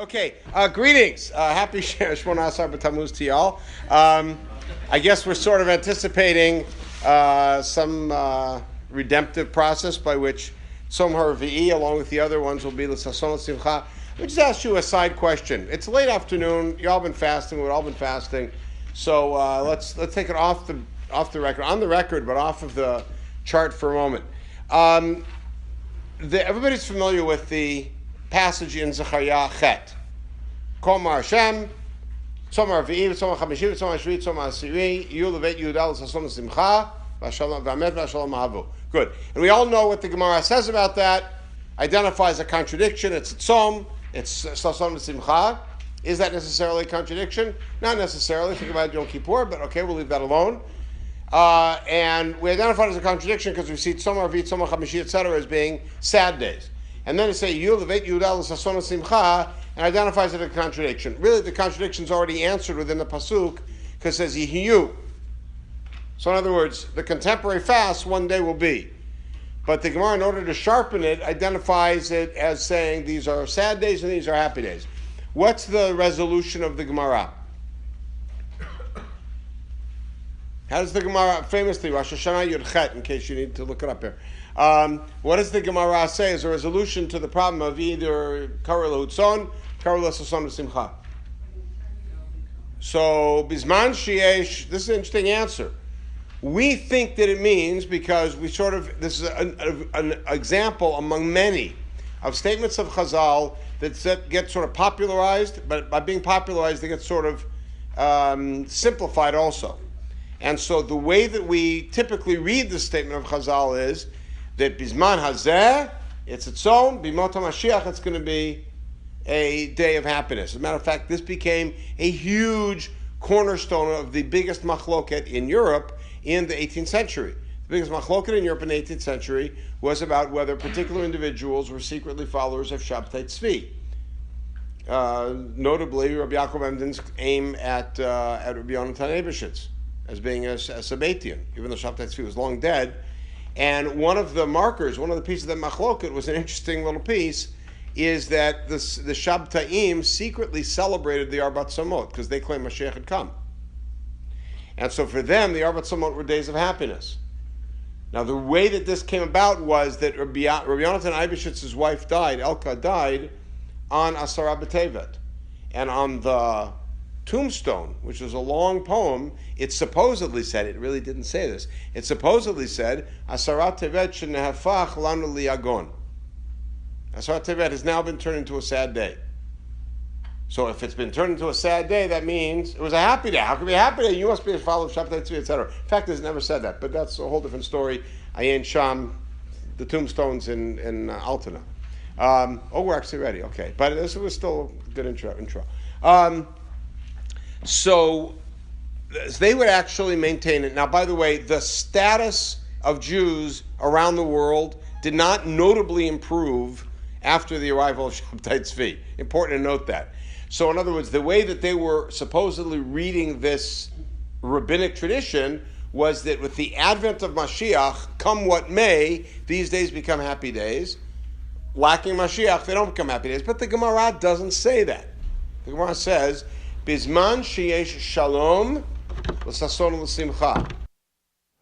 Okay, greetings. Happy Shemona Asar B'Tammuz to y'all. I guess we're sort of anticipating some redemptive process by which Tzom HaRevi'i, along with the other ones, will be L'Sason L'Simcha. Let me just ask you a side question. It's late afternoon. Y'all been fasting. We've all been fasting. So let's take it off the record, on the record, but off of the chart for a moment. Everybody's familiar with the passage in Zechariah Chet. Kol Mar Hashem, Tzom HaRevi'i, Tzom HaChamishi, Tzom HaShvi, Tzom HaAsiri, Yu Levet Yehuda L'Sason L'Simcha, V'Amet V'Ashalom Havu. Good. And we all know what the Gemara says about that. Identifies a contradiction. It's a tzom. It's L'Sason L'Simcha. Is that necessarily a contradiction? Not necessarily. Think about Yom Kippur, but okay, we'll leave that alone. And we identify it as a contradiction because we see Tzom HaRevi'i, Tzom HaChamishi, etc. as being sad days. And then it say Yu Levet Yehuda L'Sason L'Simcha, and identifies it as a contradiction. Really, the contradiction is already answered within the pasuk because it says Yihiyu. So in other words, the contemporary fast one day will be. But the Gemara, in order to sharpen it, identifies it as saying these are sad days and these are happy days. What's the resolution of the Gemara? How does the Gemara, famously, Rosh Hashanah Yud Chet, in case you need to look it up here. What does the Gemara say as a resolution to the problem of either Kara L'Hutzon, Kara L'Sason L'Simcha? So, Bizman Sheyesh, this is an interesting answer. We think that it means, because we sort of, this is an example among many of statements of Chazal that get sort of popularized, but by being popularized, they get sort of simplified also. And so the way that we typically read the statement of Chazal is that Bizman Hazeh, it's a tzom, Bimot HaMashiach, it's going to be a day of happiness. As a matter of fact, this became a huge cornerstone of the biggest machloket in Europe in the 18th century. The biggest machloket in Europe in the 18th century was about whether particular individuals were secretly followers of Shabtai Tzvi. Notably, Rabbi Yaakov Emden's aim at Rabbi Yonatan Eibeshitz as being a Sabbatian, even though Shabtai Tzvi was long dead. And one of the markers, one of the pieces of that machloket was an interesting little piece, is that the Shabtaim secretly celebrated the Arbat Tzomot because they claimed Mashiach had come. And so for them, the Arbat Tzomot were days of happiness. Now the way that this came about was that Rabbi Yonatan Eibeshitz's wife died, Elka died, on Asara B'Tevet. And on the tombstone, which was a long poem, it supposedly said, it really didn't say this, it supposedly said, Asara Tevet shenehafach lanu liyagon. Asara Tevet has now been turned into a sad day. So if it's been turned into a sad day, that means it was a happy day. How can it be a happy day? You must be a follower of Shabtai Tzvi, etc. In fact, it's never said that, but that's a whole different story. Ayin Sham, the tombstones in Altona. We're actually ready. Okay, but this was still a good intro. So they would actually maintain it. Now, by the way, the status of Jews around the world did not notably improve after the arrival of Shabtai Tzvi. Important to note that. So in other words, the way that they were supposedly reading this rabbinic tradition was that with the advent of Mashiach, come what may, these days become happy days. Lacking Mashiach, they don't become happy days. But the Gemara doesn't say that. The Gemara says, Bizman sheyesh shalom l'sason l'simcha.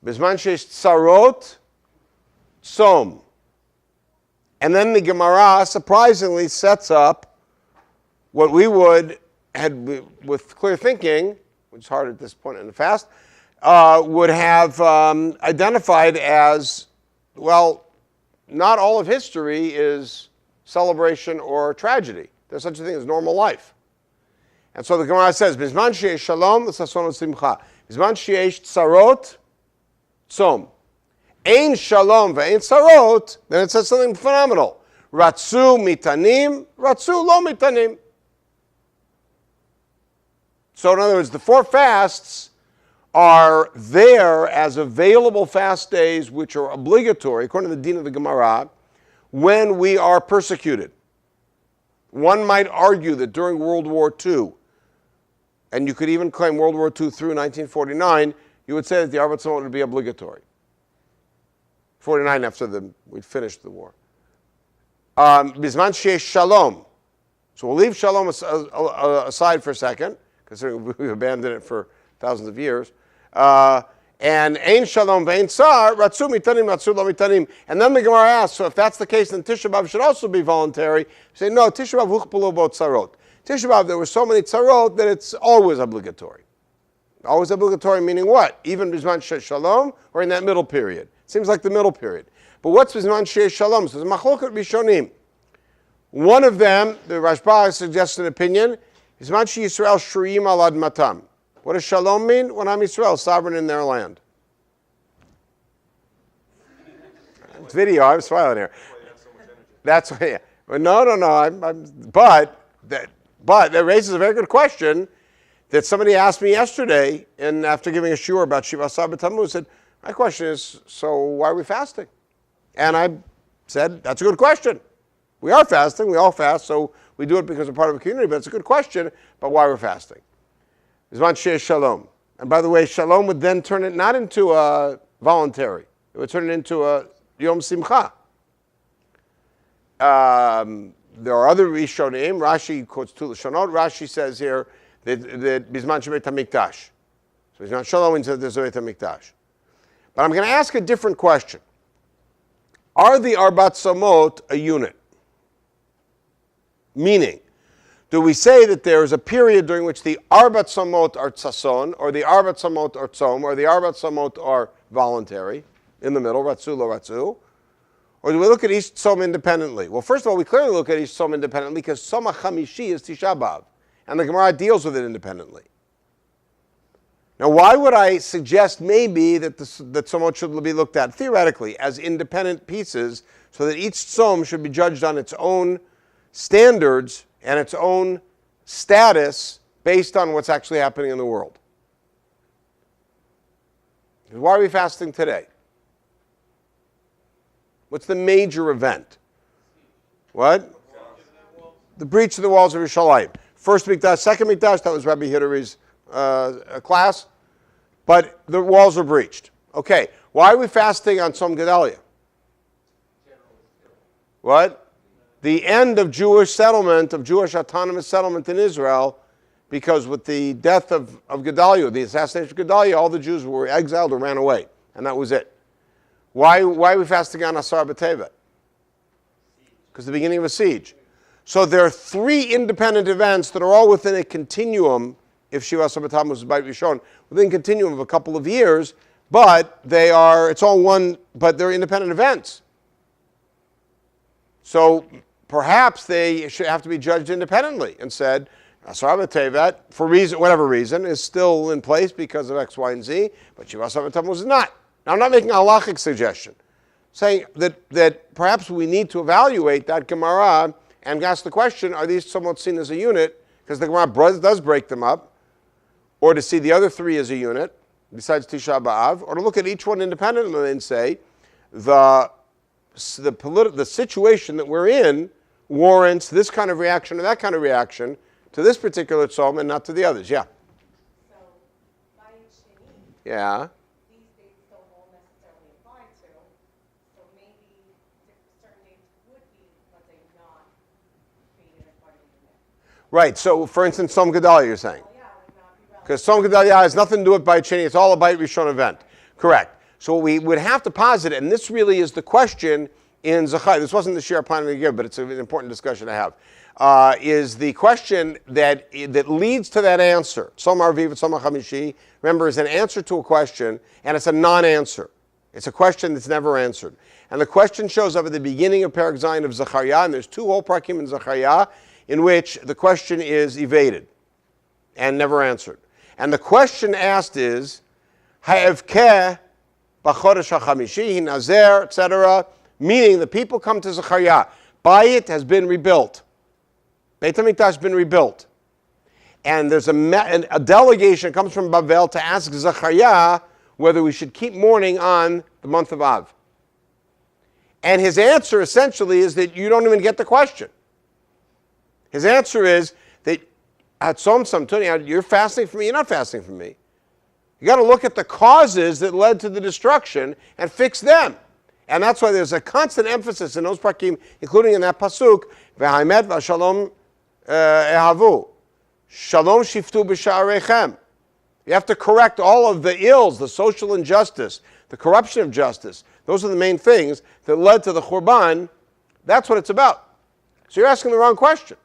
Bizman sheyesh tzarot tzom. And then the Gemara surprisingly sets up what we would, with clear thinking, which is hard at this point in the fast, would have identified as, well, not all of history is celebration or tragedy. There's such a thing as normal life. And so the Gemara says, Bizman sheyesh shalom l'sason l'simcha. Bizman sheyesh tzarot tzom. Ein shalom ve'ein tzarot, then it says something phenomenal. Ratzu mitanim, ratzu lo mitanim. So in other words, the four fasts are there as available fast days which are obligatory, according to the Din of the Gemara, when we are persecuted. One might argue that during World War II, and you could even claim World War II through 1949, you would say that the Arbat Tzomot would be obligatory. 49 after we'd finished the war. Bizman sheyesh shalom. So we'll leave shalom aside for a second, considering we've abandoned it for thousands of years. And ein shalom ve'ein tsar, ratzu mitanim, ratzu lo mitanim. And then the Gemara asks, so if that's the case, then Tisha B'Av should also be voluntary. You say, no, Tisha B'Av huchpelu bo tzarot. Tisha B'Av, there were so many tzarot that it's always obligatory. Always obligatory meaning what? Even Bizman Shei Shalom or in that middle period? Seems like the middle period. But what's Bizman Shei Shalom? So there's Machloket Rishonim. One of them, the Rashba suggests an opinion, Bizman Shei Yisrael Shuriyim al Admatam. What does Shalom mean? When Am Yisrael, sovereign in their land. It's video, I'm smiling here. That's why, yeah. But that raises a very good question that somebody asked me yesterday, and after giving a shiur about Shiva Asar B'Tammuz, said, my question is, so why are we fasting? And I said, that's a good question. We are fasting, we all fast, so we do it because we're part of a community, but it's a good question about why we're fasting. Zman Shei Shalom. And by the way, Shalom would then turn it not into a voluntary, it would turn it into a Yom Simcha. There are other Rishonim. Rashi quotes two Lashonot. Rashi says here that Bizman Shebeit HaMikdash. So Bizman Shalom means that there's a Beit HaMikdash. But I'm going to ask a different question. Are the Arbat Tzomot a unit? Meaning, do we say that there is a period during which the Arbat Tzomot are Tzason, or the Arbat Tzomot are Tzom, or the Arbat Tzomot are voluntary, in the middle, Ratzu lo Ratzu? Or do we look at each Tzom independently? Well, first of all, we clearly look at each Tzom independently because Tzom HaChamishi is Tisha B'Av, and the Gemara deals with it independently. Now, why would I suggest maybe that the Tzomot should be looked at theoretically as independent pieces so that each Tzom should be judged on its own standards and its own status based on what's actually happening in the world? Why are we fasting today? What's the major event? What? The breach of the walls of Yerushalayim. First Mikdash, second Mikdash, that was Rabbi Hidari's class. But the walls were breached. Okay, why are we fasting on Tzom Gedalia? What? The end of Jewish settlement, of Jewish autonomous settlement in Israel, because with the death of Gedaliah, the assassination of Gedaliah, all the Jews were exiled or ran away, and that was it. Why are we fasting on Asar B'Tevet? Because the beginning of a siege. So there are three independent events that are all within a continuum, if Shiva Asar B'Tammuz is Beit Rishon, within a continuum of a couple of years, but it's all one, but they're independent events. So perhaps they should have to be judged independently and said, Asar B'Tevet, for whatever reason, is still in place because of X, Y, and Z, but Shiva Asar B'Tammuz is not. Now, I'm not making a halachic suggestion, saying that perhaps we need to evaluate that Gemara and ask the question, are these somewhat seen as a unit? Because the Gemara does break them up, or to see the other three as a unit, besides Tisha B'Av, or to look at each one independently and say, the situation that we're in warrants this kind of reaction or that kind of reaction to this particular tzom and not to the others. Yeah? So, yeah? Right, so for instance, Tzom Gedalia, you're saying? Because Tzom Gedalia has nothing to do with Beit Sheni, it's all a Beit Rishon event. Correct. So we would have to posit it, and this really is the question in Zachai. This wasn't the share I'm planning to give, but it's an important discussion to have. Is the question that leads to that answer, Tzom Arviv, Tzom HaChamishi, remember, is an answer to a question, and it's a non-answer. It's a question that's never answered. And the question shows up at the beginning of Perek Zayin of Zechariah, and there's two whole parakim in Zechariah, in which the question is evaded and never answered. And the question asked is, Ha'evkeh b'chodesh ha'chamishi, nazer, etc., meaning the people come to Zechariah. Bayit has been rebuilt. Beit HaMikdash has been rebuilt. And there's a delegation that comes from Bavel to ask Zechariah whether we should keep mourning on the month of Av. And his answer essentially is that you don't even get the question. His answer is that you're fasting for me, you're not fasting for me. You got to look at the causes that led to the destruction and fix them. And that's why there's a constant emphasis in those parakim, including in that pasuk, V'haimet v'shalom ehavu. Shalom shiftu b'sha'arechem. You have to correct all of the ills, the social injustice, the corruption of justice. Those are the main things that led to the Khurban. That's what it's about. So you're asking the wrong question.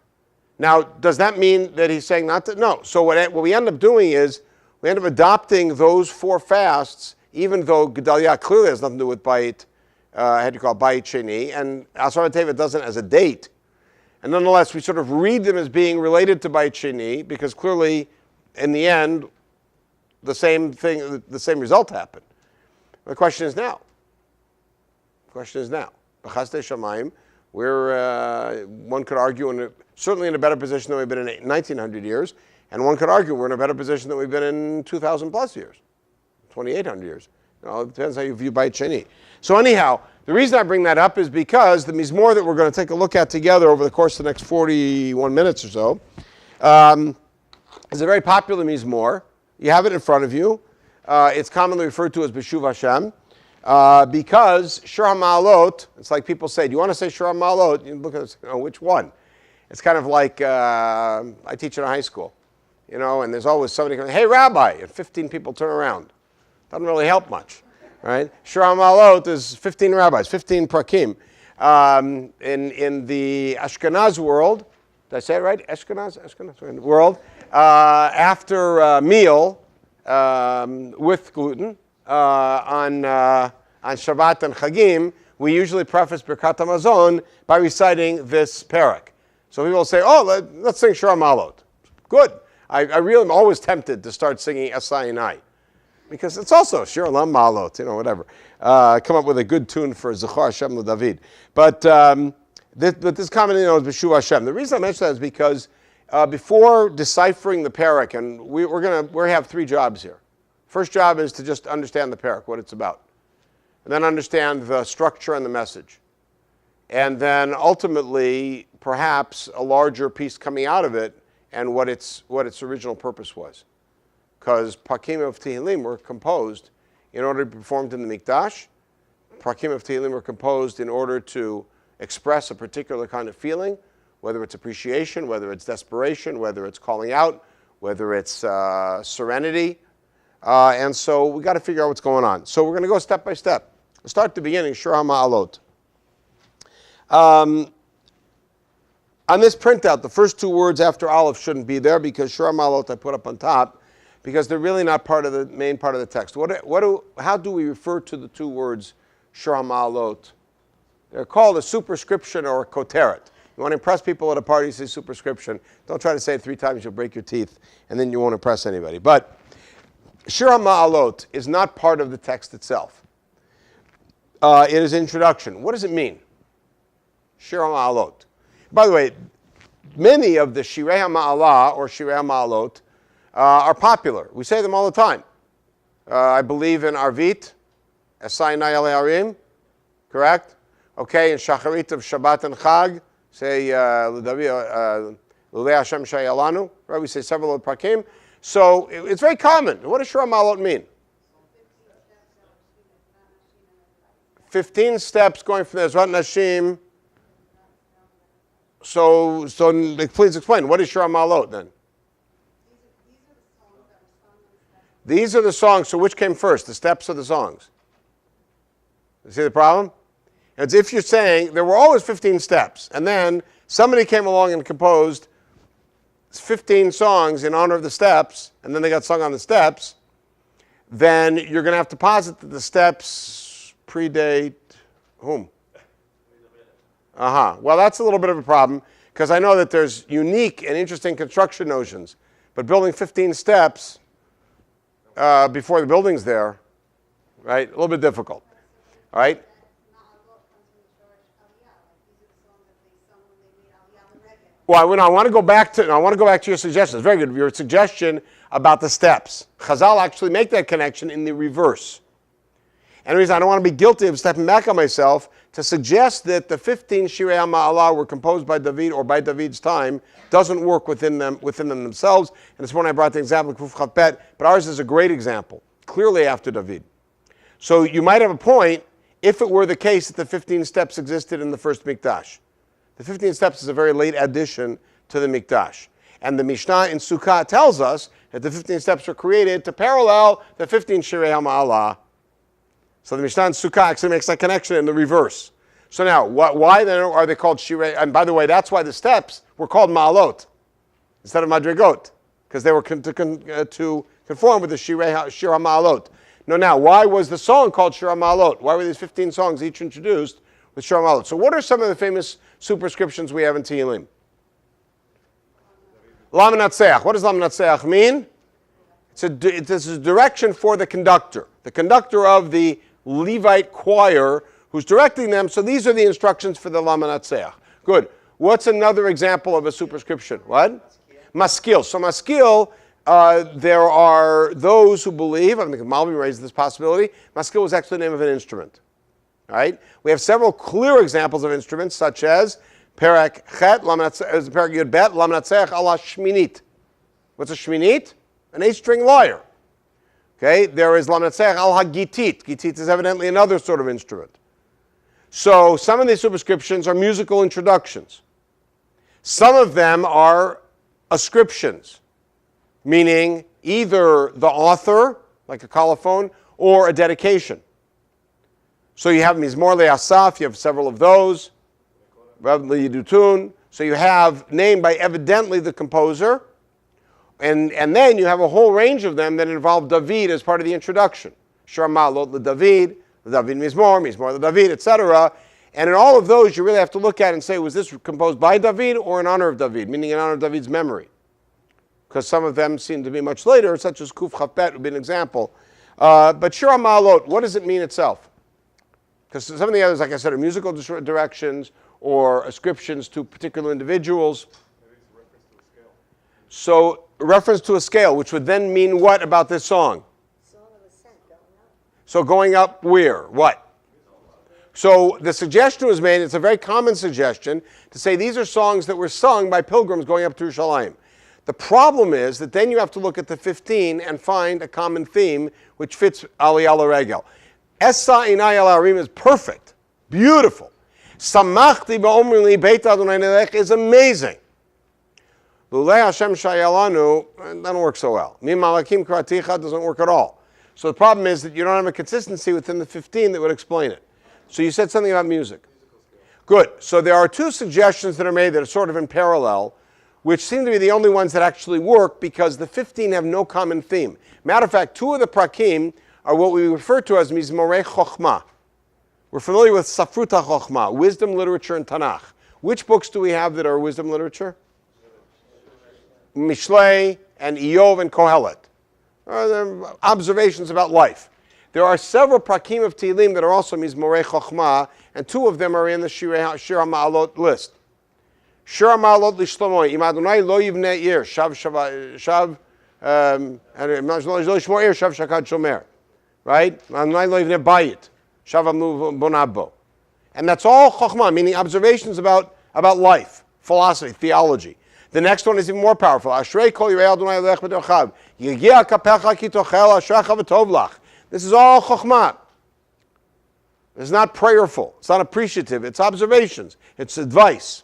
Now, does that mean that he's saying not to? No. So what we end up doing is we end up adopting those 4 fasts, even though Gedalia clearly has nothing to do with Bayit, how do you call it, Bayit Sheni, and Asar Teva doesn't as a date. And nonetheless, we sort of read them as being related to Bayit Sheni because clearly, in the end, the same thing, the same result happened. The question is now. B'chazdei Shamayim, we're, one could argue, certainly in a better position than we've been in 1900 years, and one could argue we're in a better position than we've been in 2,000 plus years, 2,800 years. It depends how you view Bayit Sheni. So anyhow, the reason I bring that up is because the Mizmor that we're going to take a look at together over the course of the next 41 minutes or so is a very popular Mizmor. You have it in front of you. It's commonly referred to as B'shuv Hashem because Shir HaMa'alot, it's like people say, do you want to say Shir HaMa'alot? You look at it, which one? It's kind of like I teach in a high school, and there's always somebody going, hey, Rabbi, and 15 people turn around. Doesn't really help much, right? Shir HaMa'alot is 15 rabbis, 15 prakim. In the Ashkenaz world, did I say it right? Ashkenaz world. After a meal with gluten on Shabbat and Chagim, we usually preface Birkat HaMazon by reciting this parak. So people say, let's sing Shir HaMa'alot. Good. I really am always tempted to start singing Esayinai because it's also Shir HaMa'alot, whatever. Come up with a good tune for Zechor Hashem LeDavid. But this commonly known as B'shuv Hashem. The reason I mention that is because before deciphering the parak, and we have 3 jobs here. First job is to just understand the parak, what it's about, and then understand the structure and the message, and then ultimately perhaps a larger piece coming out of it and what its original purpose was, because Prakim of Tehillim were composed in order to be performed in the Mikdash. Prakim of Tehillim were composed in order to express a particular kind of feeling, whether it's appreciation, whether it's desperation, whether it's calling out, whether it's serenity. And so we got to figure out what's going on. So we're going to go step by step. We'll start at the beginning, Shir HaMa'alot. On this printout, the first 2 words after Aleph shouldn't be there because Shir HaMa'alot I put up on top because they're really not part of the main part of the text. How do we refer to the 2 words Shir HaMa'alot? They're called a superscription or a koteret. You want to impress people at a party, say superscription. Don't try to say it 3 times, you'll break your teeth, and then you won't impress anybody. But Shir HaMa'alot is not part of the text itself. It is introduction. What does it mean? Shir HaMa'alot. By the way, many of the Shirei HaMa'alah or Shirei HaMa'alot are popular. We say them all the time. I believe in Arvit, Esayinai Alei Arim, correct? Okay, in Shacharit of Shabbat and Chag, say L'Lei Hashem Shayalanu, right? We say several of the prakim. So it's very common. What does Shir HaMa'alot mean? 15 steps going from the Ezrat Nashim. So please explain. What is Shir HaMa'alot then? These are the songs. So which came first, the steps or the songs? You see the problem? It's if you're saying there were always 15 steps, and then somebody came along and composed 15 songs in honor of the steps, and then they got sung on the steps, then you're going to have to posit that the steps predate whom? Well, that's a little bit of a problem, because I know that there's unique and interesting construction notions, but building 15 steps before the building's there, right, a little bit difficult, all right? Well, I want to go back to your suggestion. It's very good. Your suggestion about the steps. Chazal actually make that connection in the reverse. And the reason I don't want to be guilty of stepping back on myself to suggest that the 15 Shirei HaMa'alah were composed by David or by David's time doesn't work within them themselves. And this one I brought the example of Kuf Chav Bet, but ours is a great example, clearly after David. So you might have a point if it were the case that the 15 steps existed in the first Mikdash. The 15 steps is a very late addition to the Mikdash. And the Mishnah in Sukkah tells us that the 15 steps were created to parallel the 15 Shirei HaMa'alah. So the Mishnah in Sukkah actually makes that connection in the reverse. So now, why then are they called Shirei? And by the way, that's why the steps were called Ma'alot instead of Madrigot, because they were to conform with the Shir HaMa'alot. Now, why was the song called Shir HaMa'alot? Why were these 15 songs each introduced with Shir HaMa'alot? So what are some of the famous superscriptions we have in Tehillim? Lam Natseach. What does Lam Natseach mean? It's a direction for the conductor of the Levite choir who's directing them. So these are the instructions for the Lam Natseach. Good. What's another example of a superscription? What? Maskil. So Maskil, there are those who believe, I think Malvi raised this possibility, Maskil was actually the name of an instrument. All right? We have several clear examples of instruments, such as Perek Chet, Perek Yud Bet, Lam Natseach ala Shminit. What's a Shminit? An 8-string lyre. Okay? There is Lam Natseach al HaGitit. Gitit is evidently another sort of instrument. So some of these superscriptions are musical introductions. Some of them are ascriptions, meaning either the author, like a colophon, or a dedication. So you have Mizmor Le'asaf, you have several of those. Rabbi Yidutun. So you have named by evidently the composer, and then you have a whole range of them that involve David as part of the introduction. Shir Ma'alot LeDavid, David Mizmor, Mizmor LeDavid, etc. And in all of those, you really have to look at and say, was this composed by David or in honor of David, meaning in honor of David's memory? Because some of them seem to be much later, such as Kuf Chafet would be an example. But Shir Ma'alot, what does it mean itself? Because some of the others, like I said, are musical directions or ascriptions to particular individuals. So, reference to a scale, which would then mean what about this song? Song of Ascent, going up. So going up where? What? So the suggestion was made, it's a very common suggestion, to say these are songs that were sung by pilgrims going up to Yerushalayim. The problem is that then you have to look at the 15 and find a common theme which fits Aliyah L'Regel. Essa Inay Al Arim is perfect, beautiful. Samachti Ba'omri Beit Adonai Nelech is amazing. Lulei Hashem Shayalanu doesn't work so well. Mi Malakim Kraticha doesn't work at all. So the problem is that you don't have a consistency within the 15 that would explain it. So you said something about music. Good. So there are two suggestions that are made that are sort of in parallel, which seem to be the only ones that actually work because the 15 have no common theme. Matter of fact, two of the prakim are what we refer to as Mizmorei Chochmah. We're familiar with Safruta Chochmah, wisdom literature and Tanakh. Which books do we have that are wisdom literature? Mishlei and Iyov and Kohelet. Observations about life. There are several prakim of Tehillim that are also Mizmorei Chochmah, and two of them are in the Shir HaMa'alot list. Shir HaMa'alot Lishlomo, Im Adonai lo yivnei ir, shav shakad shomer. Right? Adonai lo yivnei bayit, shav amnu bonabo. And that's all Chochmah, meaning observations about life, philosophy, theology. The next one is even more powerful. Ashrei kol yirei Adonai lech b'derchav, yigia kapecha ki tochel ashrecha v'tov lach. This is all chokhmah. It's not prayerful. It's not appreciative. It's observations. It's advice.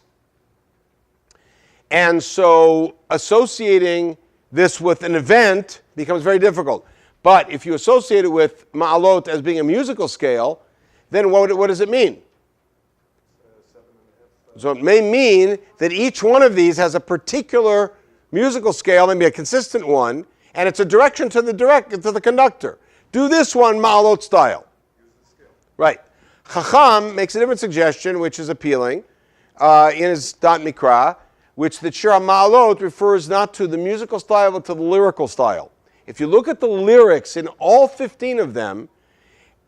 And so associating this with an event becomes very difficult. But if you associate it with ma'alot as being a musical scale, then what does it mean? So it may mean that each one of these has a particular musical scale, maybe a consistent one, and it's a direction to the conductor. Do this one ma'alot style. Right. Chacham makes a different suggestion, which is appealing, in his Dot Mikra, which the Shir HaMa'alot refers not to the musical style, but to the lyrical style. If you look at the lyrics in all 15 of them,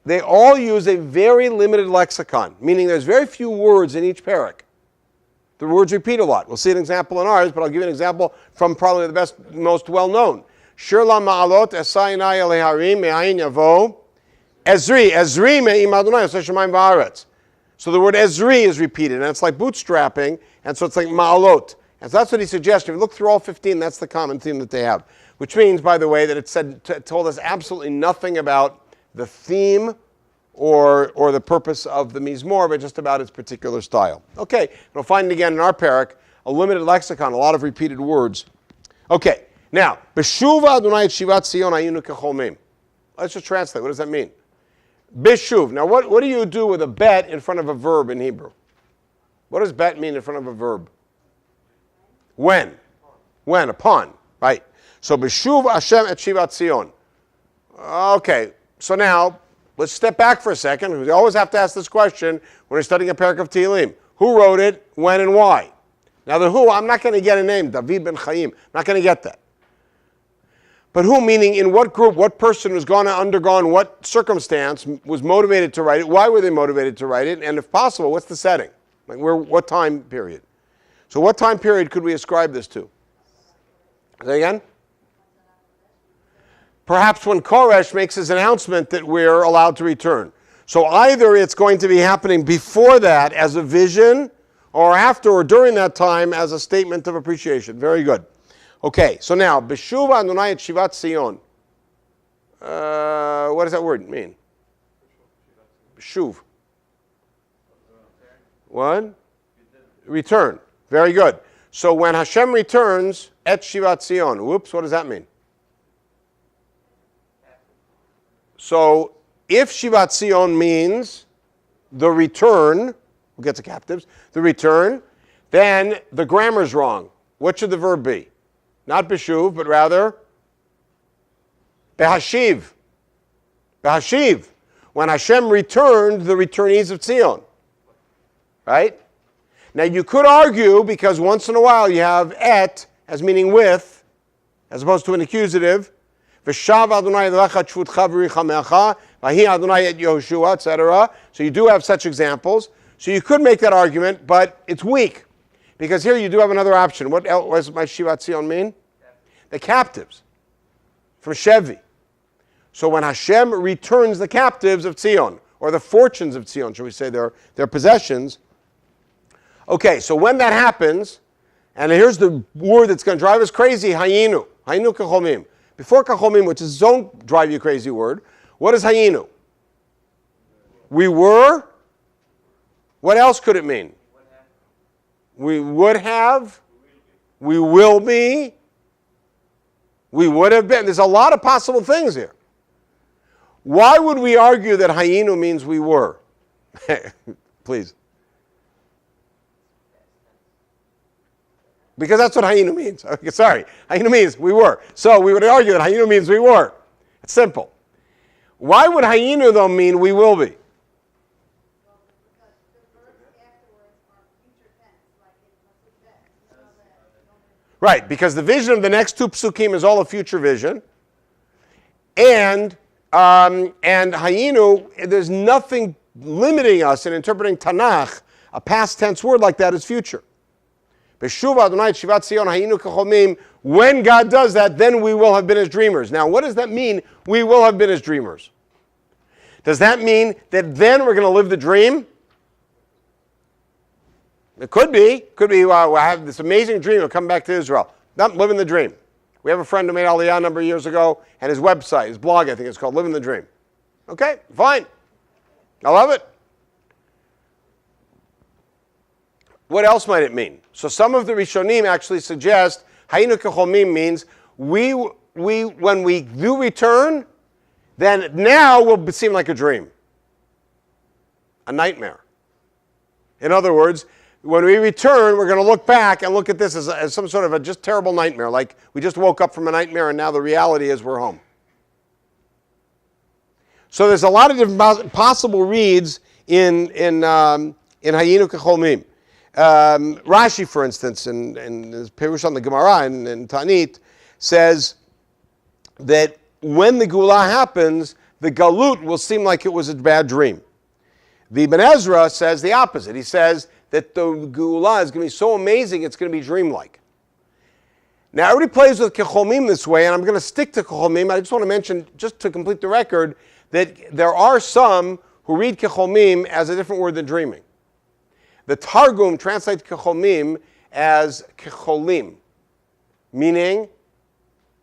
they all use a very limited lexicon, meaning there's very few words in each parak. The words repeat a lot. We'll see an example in ours, but I'll give you an example from probably the most well-known. Shir LaMa'alot Esayinai Aleharim Me'ayin Yavo Ezri Me'im Adonai Shemayim Va'aretz. So the word Ezri is repeated, and it's like bootstrapping, and so it's like Ma'alot. And so that's what he suggests. If you look through all 15, that's the common theme that they have. Which means, by the way, that it told us absolutely nothing about the theme or the purpose of the Mizmor, but just about its particular style. Okay, we'll find it again in our parak a limited lexicon, a lot of repeated words. Okay, now, B'shuva Adonai et Shivat Zion hayinu kecholmim. Let's just translate. What does that mean? B'shuv. Now, what do you do with a bet in front of a verb in Hebrew? What does bet mean in front of a verb? When? When, upon, right? So, B'shuv Hashem et Shivat Zion. Okay, so now, let's step back for a second. We always have to ask this question when we're studying a parak of Tehillim. Who wrote it, when, and why? Now, the who, I'm not going to get a name, David ben Chaim. I'm not going to get that. But who, meaning in what group, what person was going to undergone what circumstance was motivated to write it, why were they motivated to write it, and if possible, what's the setting? Like what time period? So what time period could we ascribe this to? Say again? Perhaps when Koresh makes his announcement that we're allowed to return. So either it's going to be happening before that as a vision, or after or during that time as a statement of appreciation. Very good. Okay, so now, B'shuva Adonai et Shivat Zion. What does that word mean? Shuv. What? Return. Very good. So when Hashem returns, et Shivat Zion. Whoops, what does that mean? So if Shivat Zion means the return, we'll get to captives, the return, then the grammar's wrong. What should the verb be? Not B'shuv, but rather Behashiv. Behashiv. When Hashem returned the returnees of Zion. Right? Now you could argue, because once in a while you have et as meaning with, as opposed to an accusative. V'shav Adonai elecha tshvutcha v'richamecha, v'hi Adonai et Yehoshua, etc. So you do have such examples. So you could make that argument, but it's weak. Because here you do have another option. What does my Shivat Zion mean? The captives from Shevi. So when Hashem returns the captives of Zion, or the fortunes of Zion, shall we say, their possessions. Okay, so when that happens, and here's the word that's going to drive us crazy, hayinu. Hayinu kecholmim. Before kecholmim, which is don't drive you crazy word, what is hayinu? We were. What else could it mean? We would have, we will be, we would have been. There's a lot of possible things here. Why would we argue that hayinu means we were? Please. Because that's what hayinu means. Okay, sorry. Hayinu means we were. So we would argue that hayinu means we were. It's simple. Why would hayinu, though, mean we will be? Right, because the vision of the next two psukim is all a future vision. And hayinu, there's nothing limiting us in interpreting Tanakh, a past tense word like that is future. B'shuva Adonai Shivat Zion hayinu kecholmim. When God does that, then we will have been as dreamers. Now, what does that mean, we will have been as dreamers? Does that mean that then we're going to live the dream? It could be. Could be, I have this amazing dream of coming back to Israel. Not living the dream. We have a friend who made Aliyah a number of years ago, and his website, his blog, I think it's called Living the Dream. Okay, fine. I love it. What else might it mean? So some of the Rishonim actually suggest Hayinu kecholmim means when we do return, then now will seem like a dream. A nightmare. In other words, when we return, we're going to look back and look at this as some sort of a just terrible nightmare, like we just woke up from a nightmare and now the reality is we're home. So there's a lot of different possible reads in Hayinu kecholmim. Rashi, for instance, in his Perush on the Gemara in Tanit, says that when the Geulah happens, the Galut will seem like it was a bad dream. The Ibn Ezra says the opposite. He says that the Geulah is going to be so amazing, it's going to be dreamlike. Now, everybody plays with kecholmim this way, and I'm going to stick to kecholmim. I just want to mention, just to complete the record, that there are some who read kecholmim as a different word than dreaming. The Targum translates kecholmim as kecholim, meaning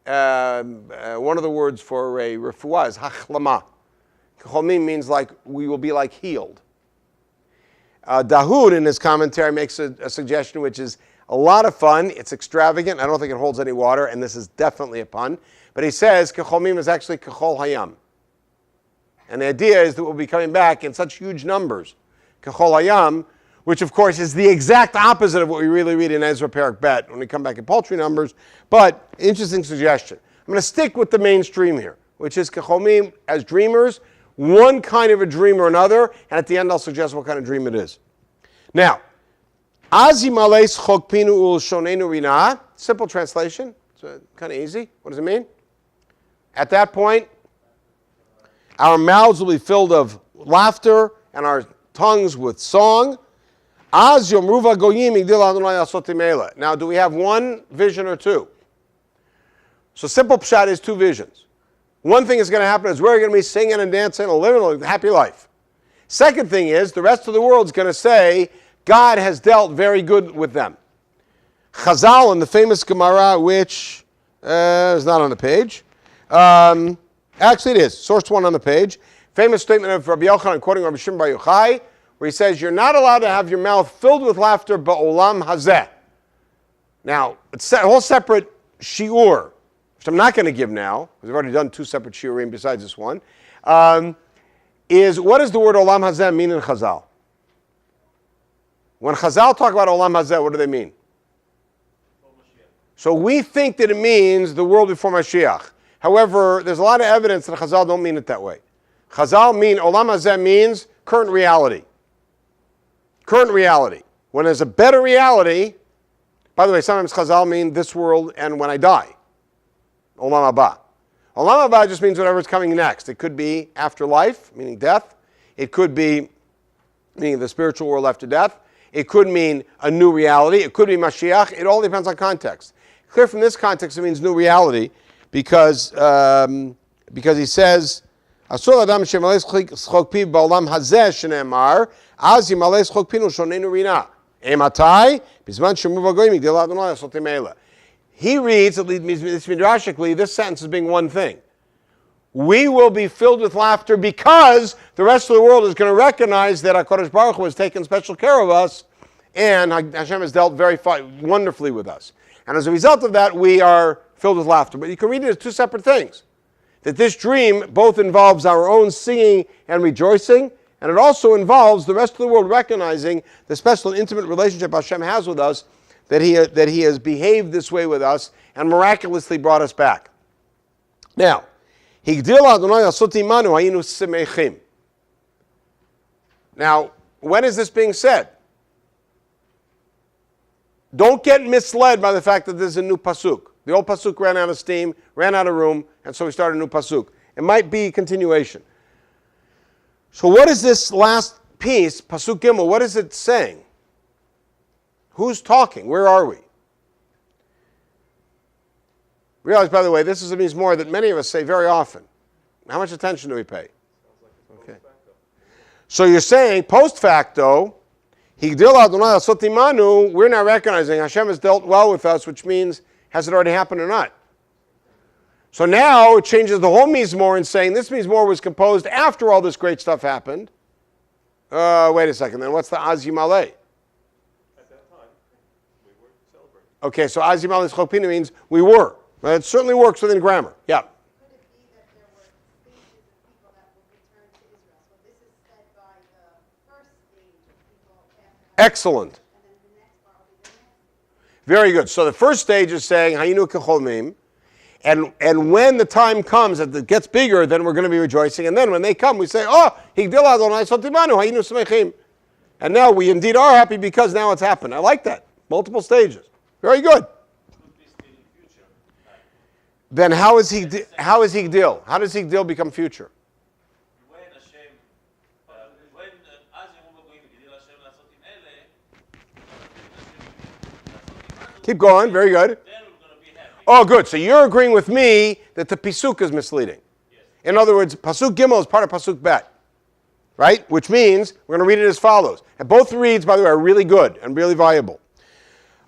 one of the words for a refuah is hachlama. Kecholmim means like we will be like healed. Dahoud in his commentary makes a suggestion which is A lot of fun. It's extravagant. I don't think it holds any water, and this is definitely a pun. But he says kecholmim is actually kechol hayam. And the idea is that we'll be coming back in such huge numbers. Kechol hayam, which of course is the exact opposite of what we really read in Ezra Perek Bet when we come back in poultry numbers. But interesting suggestion. I'm going to stick with the mainstream here, which is kecholmim as dreamers, one kind of a dream or another, and at the end I'll suggest what kind of dream it is. Now, Azimales chokpinu ul shonenu rina. Simple translation. It's kind of easy. What does it mean? At that point, our mouths will be filled of laughter and our tongues with song. Az yomruva goyim igdil Adonai asot imela. Now, do we have one vision or two? So simple pshat is two visions. One thing is going to happen is we're going to be singing and dancing and living a happy life. Second thing is the rest of the world is going to say God has dealt very good with them. Chazal in the famous Gemara, which is not on the page. Actually, it is. Source 1 on the page. Famous statement of Rabbi Yochanan quoting Rabbi Shimon Bar Yochai, where he says, you're not allowed to have your mouth filled with laughter ba'olam hazeh. Now, it's a whole separate shiur, which I'm not going to give now, because we've already done two separate shiurim besides this one, is what does the word olam hazeh mean in Chazal? When Chazal talk about olam hazeh, what do they mean? So we think that it means the world before Mashiach. However, there's a lot of evidence that Chazal don't mean it that way. Chazal mean, olam hazeh means current reality. Current reality. When there's a better reality, by the way, sometimes Chazal mean this world and when I die. Olam haba. Olam haba just means whatever's coming next. It could be afterlife, meaning death. It could be meaning the spiritual world after death. It could mean a new reality. It could be Mashiach. It all depends on context. Clear from this context, it means new reality because he says, "Asur adam shemalei schok piv ba'olam hazeh shenemar az yimalei schok pinu shonenu rina ematai bizman shemuv hagoyim yigdel Adonai asot imela." He reads, at least midrashically, this sentence as being one thing. We will be filled with laughter because the rest of the world is going to recognize that HaKadosh Baruch Hu has taken special care of us and Hashem has dealt very wonderfully with us. And as a result of that, we are filled with laughter. But you can read it as two separate things. That this dream both involves our own singing and rejoicing, and it also involves the rest of the world recognizing the special and intimate relationship Hashem has with us, that He has behaved this way with us and miraculously brought us back. Now, now, when is this being said? Don't get misled by the fact that there's a new pasuk. The old pasuk ran out of steam, ran out of room, and so we started a new pasuk. It might be a continuation. So what is this last piece, pasuk gimel, what is it saying? Who's talking? Where are we? Realize, by the way, this is a mizmor that many of us say very often. How much attention do we pay? Okay. So you're saying, post facto, Higdil Adonai asot imanu, we're now recognizing Hashem has dealt well with us, which means, has it already happened or not? So now it changes the whole mizmor in saying this mizmor was composed after all this great stuff happened. Wait a second, then what's the Az Yimaleh? At that time, we were celebrating. Okay, so Az Yimaleh Chopina means we were. It certainly works within grammar. Yeah. Could it be that there were stages of people that would return to Israel? So this is said by the first stage of people after. Excellent. And then the next part will be the next. Very good. So the first stage is saying Hayinu Kecholmim, and when the time comes that it gets bigger, then we're going to be rejoicing. And then when they come, we say, "Oh, Higdil Adonai Sotimanu Hayinu Smechim," and now we indeed are happy because now it's happened. I like that. Multiple stages. Very good. Then how is Higdil? How does Higdil become future? When Hashem, when אז יאמרו בגויים הגדיל Hashem לעשות עם אלה, Keep going. Very good. then we're going to be happy. Oh, good. So you're agreeing with me that the Pasuk is misleading. Yes. In other words, Pasuk Gimel is part of Pasuk Bet. Right? Which means we're going to read it as follows. And both reads, by the way, are really good and really viable.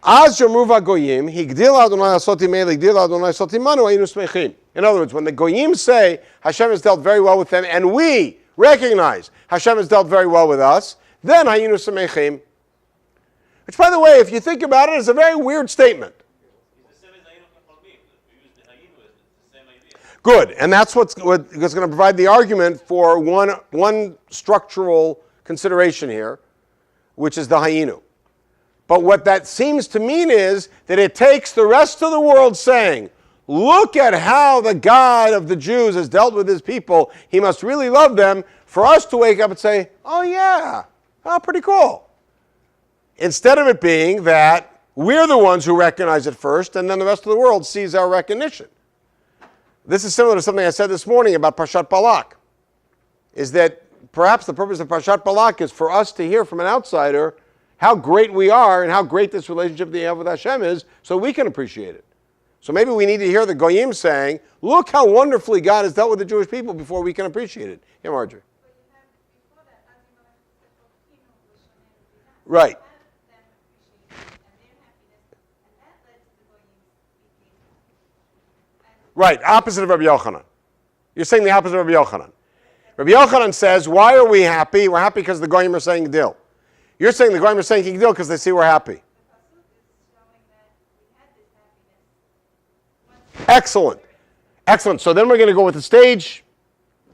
Az yomru v'goyim, higdil Adonai asot imei, higdil Adonai asot imanu, hayinu smechim. In other words, when the goyim say Hashem has dealt very well with them, and we recognize Hashem has dealt very well with us, then hayinu smechim. Which, by the way, if you think about it, is a very weird statement. It's the same as Hayinu Kecholmin. We use the Hayinu as the same idea. Good, and that's what's going to provide the argument for one structural consideration here, which is the Hayinu. But what that seems to mean is that it takes the rest of the world saying, look at how the God of the Jews has dealt with his people. He must really love them, for us to wake up and say, oh yeah, oh, pretty cool. Instead of it being that we're the ones who recognize it first, and then the rest of the world sees our recognition. This is similar to something I said this morning about Parshat Balak, is that perhaps the purpose of Parshat Balak is for us to hear from an outsider how great we are and how great this relationship that you have with Hashem is, so we can appreciate it. So maybe we need to hear the Goyim saying, look how wonderfully God has dealt with the Jewish people before we can appreciate it. Yeah, Marjorie. Right. Right, opposite of Rabbi Yochanan. You're saying the opposite of Rabbi Yochanan. Rabbi Yochanan says, why are we happy? We're happy because the Goyim are saying Gdil. You're saying the Goyim are saying Gdil because they see we're happy. Excellent. Excellent. So then we're going to go with the stage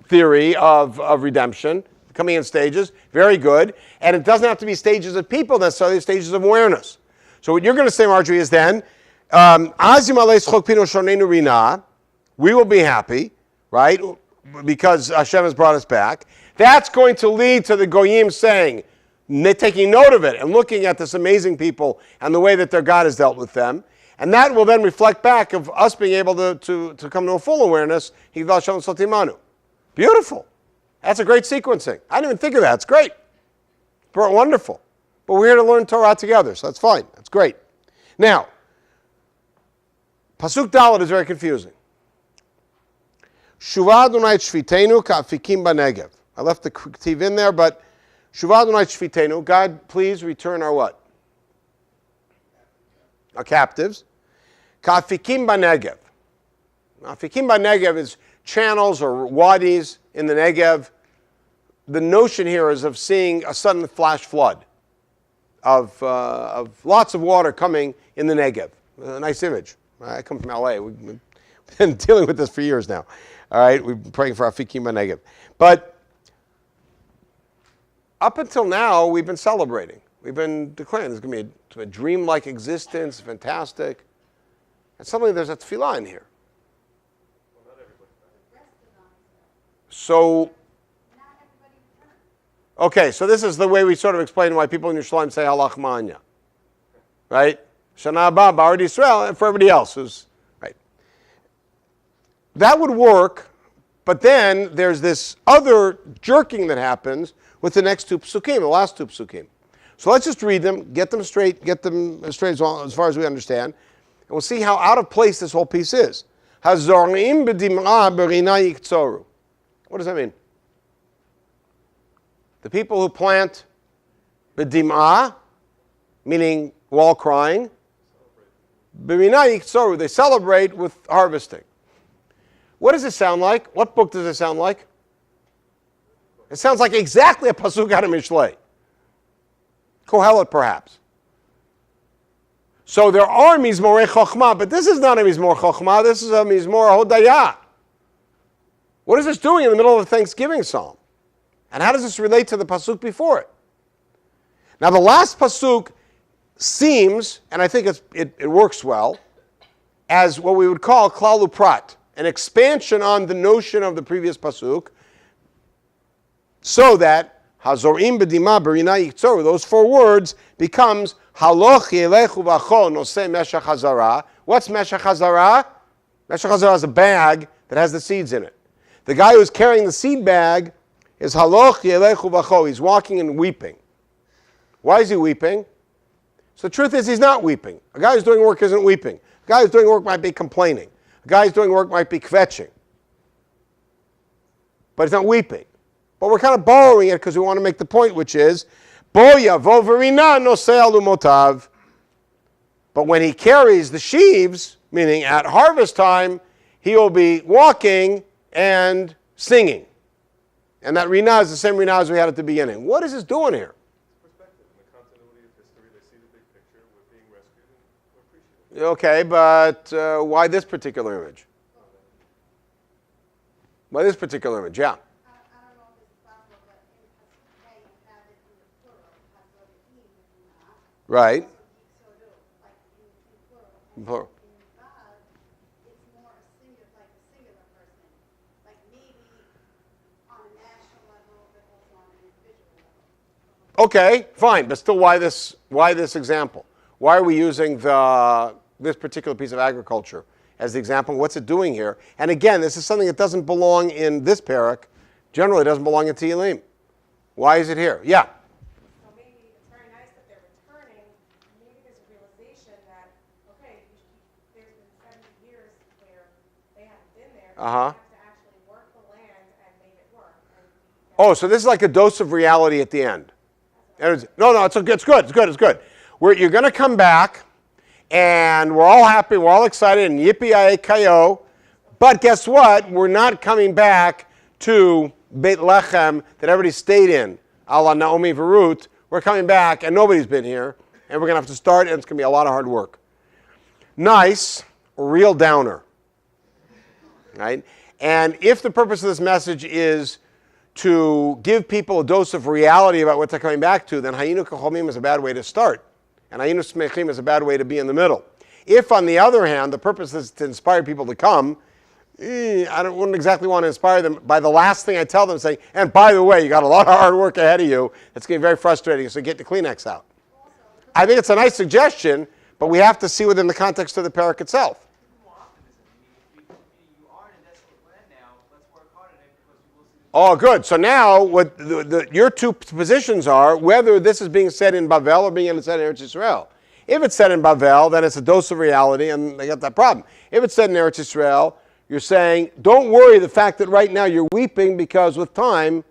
theory of redemption, coming in stages. Very good. And it doesn't have to be stages of people necessarily, stages of awareness. So what you're going to say, Marjorie, is then, we will be happy, right? Because Hashem has brought us back. That's going to lead to the Goyim saying, taking note of it and looking at this amazing people and the way that their God has dealt with them. And that will then reflect back of us being able to come to a full awareness. Beautiful. That's a great sequencing. I didn't even think of that. It's great. Wonderful. But we're here to learn Torah together, so that's fine. That's great. Now, Pasuk Dalet is very confusing. Shuvah Adonai Shvitenu ka'afikim b'negev. I left the Ktiv in there, but Shuvah Adonai Shvitenu, God, please return our what? Our captives. Ka'afikim b'negev. Afikim b'negev is channels or wadis in the Negev. The notion here is of seeing a sudden flash flood of lots of water coming in the Negev. A nice image. I come from LA. We've been dealing with this for years now. All right, we've been praying for Afikim b'Negev. But up until now, we've been celebrating. We've been declaring there's going to be a dreamlike existence, fantastic. And suddenly there's a tefillah in here. So, okay, so this is the way we sort of explain why people in Yerushalayim say Halach Ma'anya. Right? Shana Haba, Ba'aret Yisrael, and for everybody else who's, right. That would work, but then there's this other jerking that happens with the next two psukim, the last two psukim. So let's just read them, get them straight as far as we understand, and we'll see how out of place this whole piece is. Hazorim b'dim'a b'rina yiktzoru. What does that mean? The people who plant b'dim'a, meaning while crying, b'rina yiktzoru, they celebrate with harvesting. What does it sound like? What book does it sound like? It sounds like exactly a pasuk out of Mishlei. Kohelet, perhaps. So there are Mizmorei Chochmah, but this is not a Mizmor Chochmah, this is a Mizmor Hodayah. What is this doing in the middle of a Thanksgiving psalm? And how does this relate to the pasuk before it? Now the last pasuk seems, and I think it works well, as what we would call Klal Uprat, an expansion on the notion of the previous pasuk, so that Hazorim b'dima b'rina yiktzoru, those four words becomes Haloch yelechu v'acho nosei meshach hazara. What's meshach hazara? Meshach hazara is a bag that has the seeds in it. The guy who's carrying the seed bag is Haloch yelechu v'acho. He's walking and weeping. Why is he weeping? So the truth is he's not weeping. A guy who's doing work isn't weeping. A guy who's doing work might be complaining. A guy who's doing work might be kvetching. But he's not weeping. But we're kind of borrowing it because we want to make the point, which is, Boya voverina nosei alumotav. But when he carries the sheaves, meaning at harvest time, he will be walking and singing. And that rina is the same rina as we had at the beginning. What is this doing here? Perspective. In the continuity of history, they see the big Okay, but why this particular image? Why this particular image? Yeah. I don't know if it's possible, but in Pasukei you have it in the plural, Hasodim, Right. like in plural. Plural. In Vav, it's more like a singular person, like maybe on a national level, but also on an individual level. Okay, fine, but still, why this example? Why are we using this particular piece of agriculture as the example? What's it doing here? And again, this is something that doesn't belong in this parak. Generally, it doesn't belong in Tehillim. Why is it here? Yeah. So maybe it's very nice that they're returning. Maybe there's a realization that, okay, there's been 70 years where they haven't been there. They have to actually work the land and make it work. Oh, so this is like a dose of reality at the end. No, it's good. You're going to come back, and we're all happy, we're all excited, and yippee kayo. But guess what? We're not coming back to Beit Lechem that everybody stayed in, a la Naomi Verut. We're coming back, and nobody's been here, and we're going to have to start, and it's going to be a lot of hard work. Nice, real downer. Right? And if the purpose of this message is to give people a dose of reality about what they're coming back to, then Hayinu Kachomim is a bad way to start. And Hayinu Smechim is a bad way to be in the middle. If, on the other hand, the purpose is to inspire people to come, wouldn't exactly want to inspire them by the last thing I tell them, saying, and by the way, you got a lot of hard work ahead of you. It's going to be very frustrating, so get the Kleenex out. I think it's a nice suggestion, but we have to see within the context of the parak itself. Oh, good. So now, what your two positions are, whether this is being said in Bavel or being said in Eretz Yisrael. If it's said in Bavel, then it's a dose of reality, and they got that problem. If it's said in Eretz Yisrael, you're saying, don't worry the fact that right now you're weeping because with time,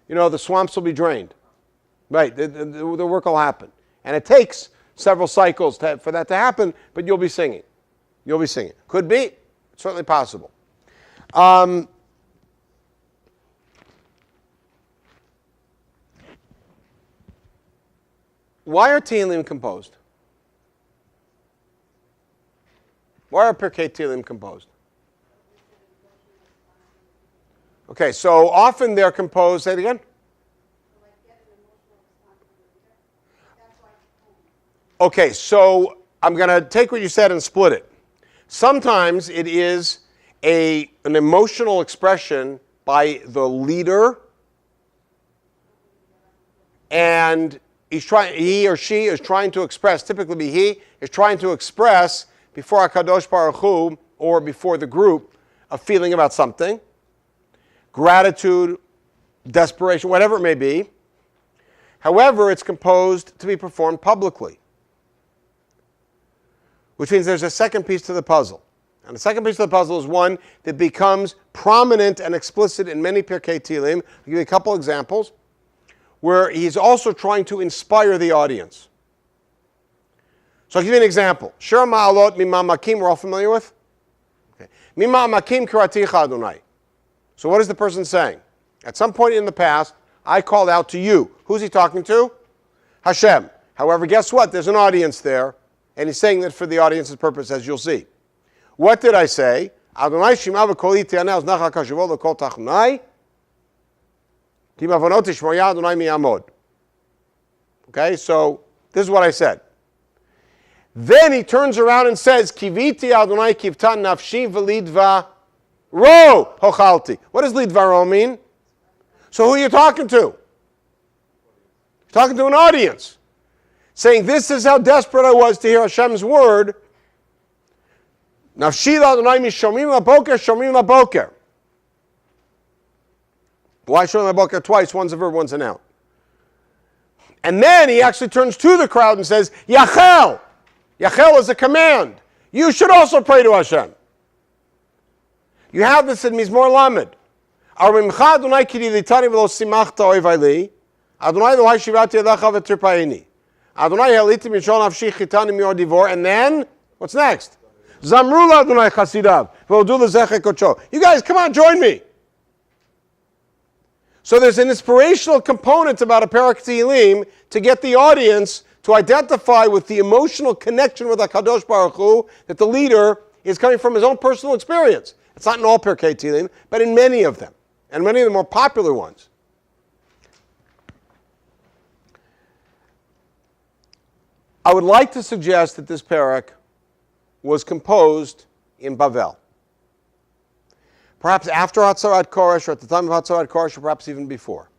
the swamps will be drained. Right, the work will happen. And it takes several cycles for that to happen, but you'll be singing. Could be. It's certainly possible. Why are Tehillim composed? Why are Pirkei Tehillim composed? Okay, so often they're composed, say it again? Okay, so I'm going to take what you said and split it. Sometimes it is an emotional expression by the leader, and he or she is trying to express, typically he is trying to express before HaKadosh Baruch Hu or before the group a feeling about something, gratitude, desperation, whatever it may be. However, it's composed to be performed publicly, which means there's a second piece to the puzzle. And the second piece of the puzzle is one that becomes prominent and explicit in many Pirkei Tehillim. I'll give you a couple examples where he's also trying to inspire the audience. So I'll give you an example. Shir Ma'alot Mima Makim, we're all familiar with? Okay. Mima Makim Kiraticha Adonai. So what is the person saying? At some point in the past, I called out to you. Who's he talking to? Hashem. However, guess what? There's an audience there, and he's saying that for the audience's purpose, as you'll see. What did I say? Adonai Shima v'kol itianei oznach hakashavot l'kol tachnai. Okay, so this is what I said. Then he turns around and says, Kiviti Adonai kivtan nafshi v'lidva ro hochalti. What does lidva ro mean? So who are you talking to? You're talking to an audience. Saying, this is how desperate I was to hear Hashem's word. Nafshi Adonai mishomim laboker, shomim laboker. Why showing the book twice? One's a verb, one's a noun. And then he actually turns to the crowd and says, Yachel. Yachel is a command. You should also pray to Hashem. You have this in Mizmor Lamed. Armimcha Adonai kiri litani v'lo simachta oivai Adonai lo shivati yadacha v'tirpaini. Adonai haliti mishon nafshi chitani mior divor. And then, what's next? Zamrula Adonai chasidav v'odu l'zeche kocho. You guys, come on, join me. So there's an inspirational component about a parak Tehillim to get the audience to identify with the emotional connection with HaKadosh Baruch Hu that the leader is coming from his own personal experience. It's not in all Pirkei Tehillim, but in many of them, and many of the more popular ones. I would like to suggest that this parak was composed in Bavel. Perhaps after Hatzarat Koresh, or at the time of Hatzarat Koresh, or perhaps even before.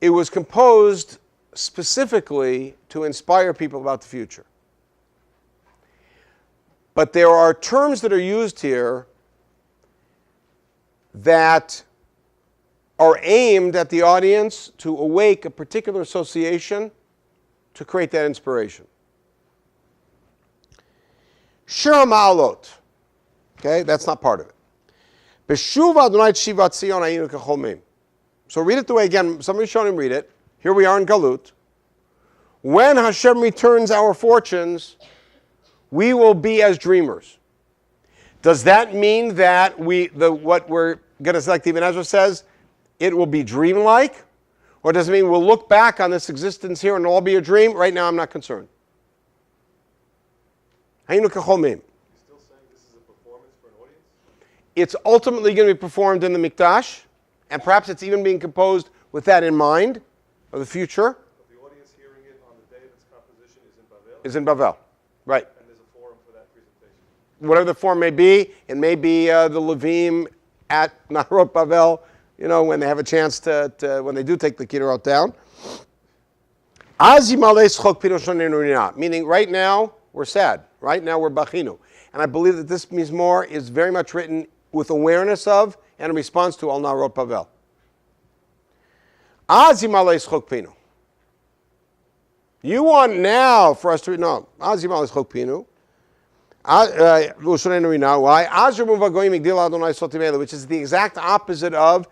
It was composed specifically to inspire people about the future. But there are terms that are used here that are aimed at the audience to awake a particular association to create that inspiration. Shir HaMa'alot. Okay, that's not part of it. Beshuv Adonai Shivat Zion Hayinu Kecholmim. So read it the way, again, somebody show him read it. Here we are in Galut. When Hashem returns our fortunes, we will be as dreamers. Does that mean that what we're going to select, Ibn Ezra says, it will be dreamlike? Or does it mean we'll look back on this existence here and it'll all be a dream? Right now, I'm not concerned. Hayinu Kecholmim. Still saying this is a performance for an audience? It's ultimately going to be performed in the Mikdash, and perhaps it's even being composed with that in mind, of the future. But the audience hearing it on the day of its composition is in Bavel? Is in Bavel, right. And there's a forum for that presentation? Whatever the form may be, it may be the Levim at Naharot Bavel, when they have a chance when they do take the Kiddurot down. Meaning right now, we're sad. Right now, we're Bachinu. And I believe that this Mizmor is very much written with awareness of and a response to Al Narot Pavel. You want now for us to read? No. Why? Which is the exact opposite of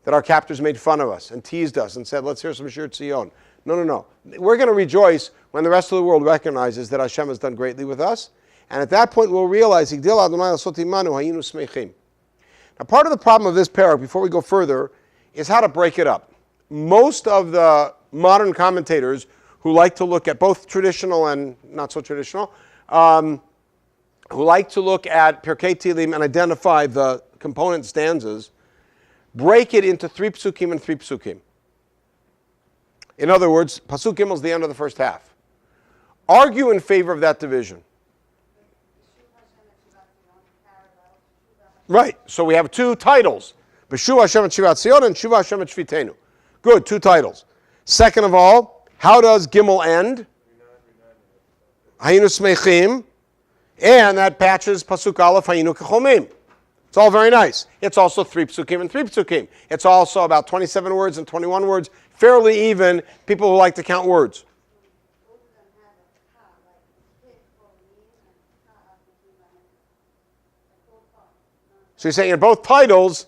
that our captors made fun of us and teased us and said, let's hear some Shir Tzion. No. We're going to rejoice when the rest of the world recognizes that Hashem has done greatly with us. And at that point, we'll realize, now, part of the problem of this parak, before we go further, is how to break it up. Most of the modern commentators who like to look at both traditional and not so traditional, who like to look at Pirkei Tehillim and identify the component stanzas, break it into 3 psukim and 3 psukim. In other words, Pasuk Gimel is the end of the first half. Argue in favor of that division. Right, so we have 2 titles. Beshuv Hashem et Shivat Zion and Shuva Hashem et Shvitenu. Good, 2 titles. Second of all, how does Gimel end? Hayinu Smechim. And that patches Pasuk Aleph Hayinu Kecholmim. It's all very nice. It's also 3 psukim and 3 psukim. It's also about 27 words and 21 words. Fairly even, people who like to count words. So you're saying in both titles,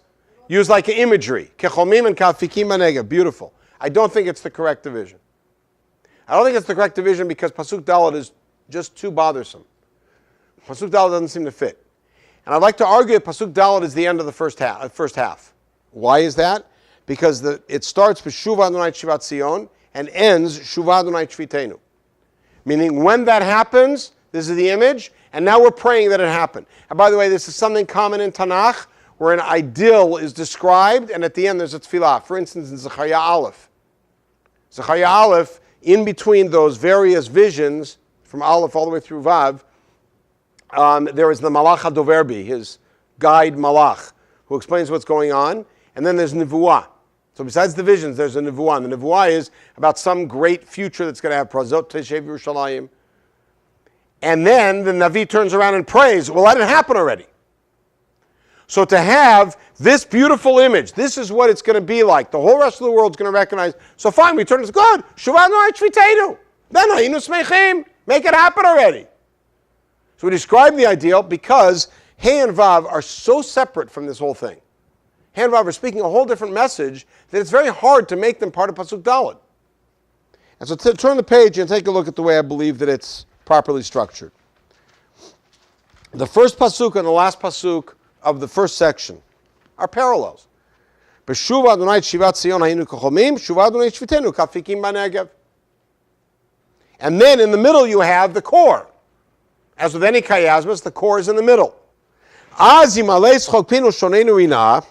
use like an imagery. Kecholmim and Kafikim Anega. Beautiful. I don't think it's the correct division. I don't think it's the correct division because Pasuk Dalet is just too bothersome. Pasuk Dalet doesn't seem to fit. And I'd like to argue that Pasuk Dalet is the end of the first half. Why is that? Because it starts with Shuva Adonai Shivat Zion and ends Shuva Adonai Shvitenu. Meaning when that happens, this is the image, and now we're praying that it happened. And by the way, this is something common in Tanakh, where an ideal is described, and at the end there's a tefillah. For instance, in Zechariah Aleph. Zechariah Aleph, in between those various visions, from Aleph all the way through Vav, there is the Malach HaDoverbi, his guide Malach, who explains what's going on, and then there's Nevuah. So besides the visions, there's a Nevuah. And the Nevuah is about some great future that's going to have Prazot Teshev Yerushalayim. And then the Navi turns around and prays, well, that didn't happen already. So to have this beautiful image, this is what it's going to be like. The whole rest of the world's going to recognize, so fine, we turn, it's good. Shuva Adonai Shvitenu. Then Hayinu Smechim. Make it happen already. So we describe the ideal because Hey and Vav are so separate from this whole thing. Hey and Vav are speaking a whole different message that it's very hard to make them part of Pasuk Dalet. And so turn the page and take a look at the way I believe that it's properly structured. The first Pasuk and the last Pasuk of the first section are parallels. B'shuva Adonai Shivat Zion hayinu k'chomim, Shuva Adonai Shvitenu kafikim b'negev. And then in the middle you have the core. As with any chiasmus, the core is in the middle. Az yimalei tzchok pinu shonenu ina,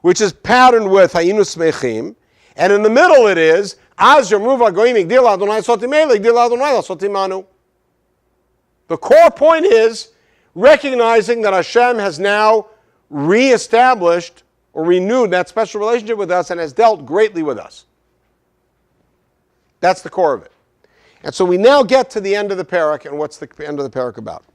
which is patterned with hayinu smechim, and in the middle it is Az yomru v'goyim igdil Adonai sotimei igdil Adonai sotimanu. The core point is recognizing that Hashem has now reestablished or renewed that special relationship with us and has dealt greatly with us. That's the core of it. And so we now get to the end of the parak, and what's the end of the parak about?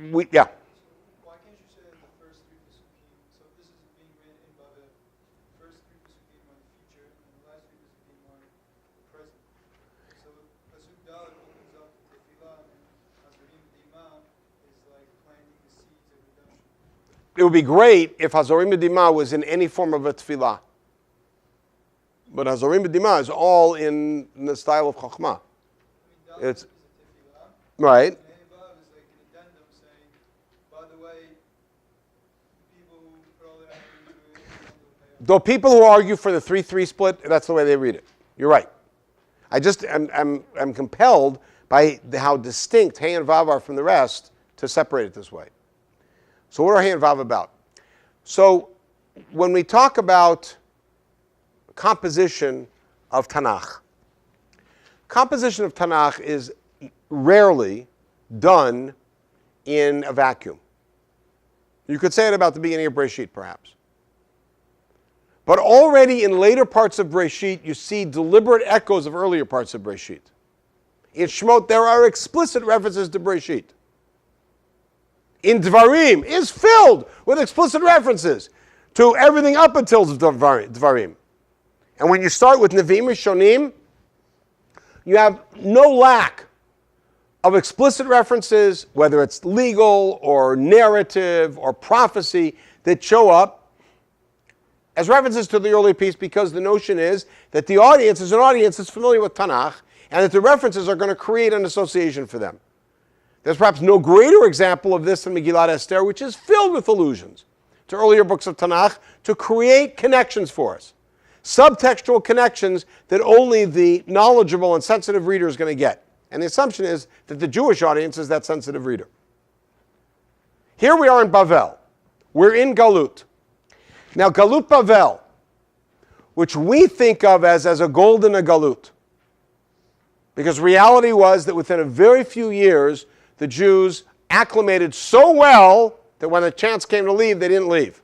Why can't you say in the first three pesukim, so this is being written in Babel, the first three pesukim are the future, and the last three pesukim are the present. So Pasuk Dalet opens up the Tefillah, and Hazorim Dima is like planting the seeds of redemption. It would be great if Hazorim B'Dima was in any form of a tefillah. But Hazorim B'Dima is all in the style of Chokhmah. It's is a Tefillah. right. Though people who argue for the 3-3 split, that's the way they read it. You're right. I just am compelled by how distinct Hey and Vav are from the rest to separate it this way. So what are Hey and Vav about? So when we talk about composition of Tanakh is rarely done in a vacuum. You could say it about the beginning of Breshit, perhaps. But already in later parts of Breshit, you see deliberate echoes of earlier parts of Breshit. In Shemot, there are explicit references to Breshit. In Dvarim, is filled with explicit references to everything up until Dvarim. And when you start with Nevi'im Rishonim, you have no lack of explicit references, whether it's legal or narrative or prophecy, that show up as references to the early piece, because the notion is that the audience is an audience that's familiar with Tanakh, and that the references are going to create an association for them. There's perhaps no greater example of this than Megillat Esther, which is filled with allusions to earlier books of Tanakh to create connections for us. Subtextual connections that only the knowledgeable and sensitive reader is going to get. And the assumption is that the Jewish audience is that sensitive reader. Here we are in Bavel. We're in Galut. Now, Galut Bavel, which we think of as a golden Galut, because reality was that within a very few years, the Jews acclimated so well that when the chance came to leave, they didn't leave.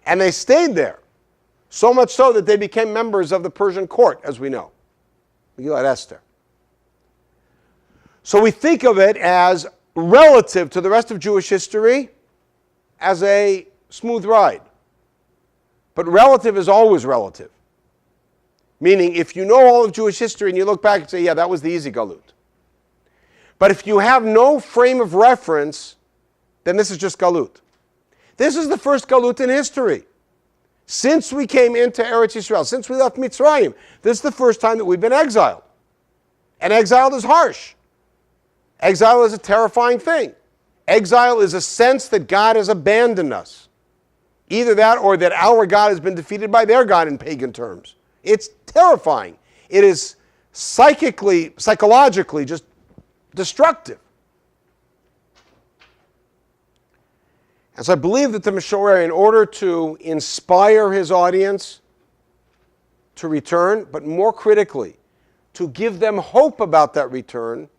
And they stayed there, so much so that they became members of the Persian court, as we know. Megillat Esther. So we think of it as relative to the rest of Jewish history as a smooth ride. But relative is always relative. Meaning, if you know all of Jewish history and you look back and say, yeah, that was the easy Galut. But if you have no frame of reference, then this is just Galut. This is the first Galut in history. Since we came into Eretz Yisrael, since we left Mitzrayim, this is the first time that we've been exiled. And exiled is harsh. Exile is a terrifying thing. Exile is a sense that God has abandoned us. Either that or that our God has been defeated by their God in pagan terms. It's terrifying. It is psychologically just destructive. And so I believe that the Mishorer, in order to inspire his audience to return, but more critically, to give them hope about that return,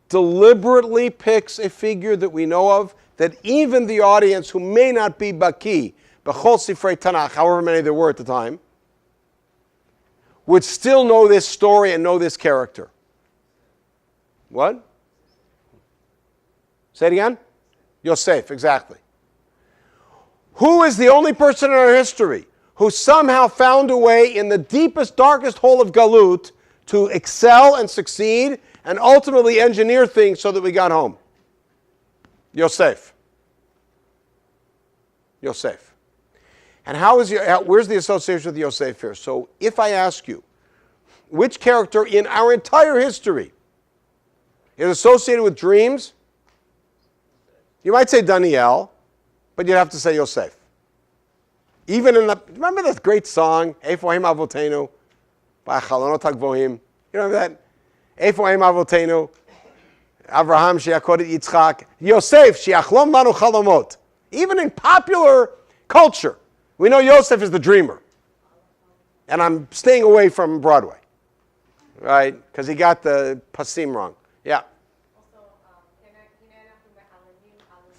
deliberately picks a figure that we know of, that even the audience who may not be Baki, B'chol Sifrei Tanakh, however many there were at the time, would still know this story and know this character. What? Say it again? Yosef, exactly. Who is the only person in our history who somehow found a way in the deepest, darkest hole of Galut to excel and succeed and ultimately engineer things so that we got home? Yosef. Yosef. And where's the association with Yosef here? So if I ask you, which character in our entire history is associated with dreams, you might say Daniel, but you'd have to say Yosef. Even in the, remember that great song, Efoim Avotenu, by Chalonot HaGvohim? You know that? Efoim Avotenu, Avraham she'yakodet Yitzchak, Yosef she'achlom lanu chalomot. Even in popular culture, we know Yosef is the dreamer. And I'm staying away from Broadway, right? Because he got the pasim wrong. Yeah.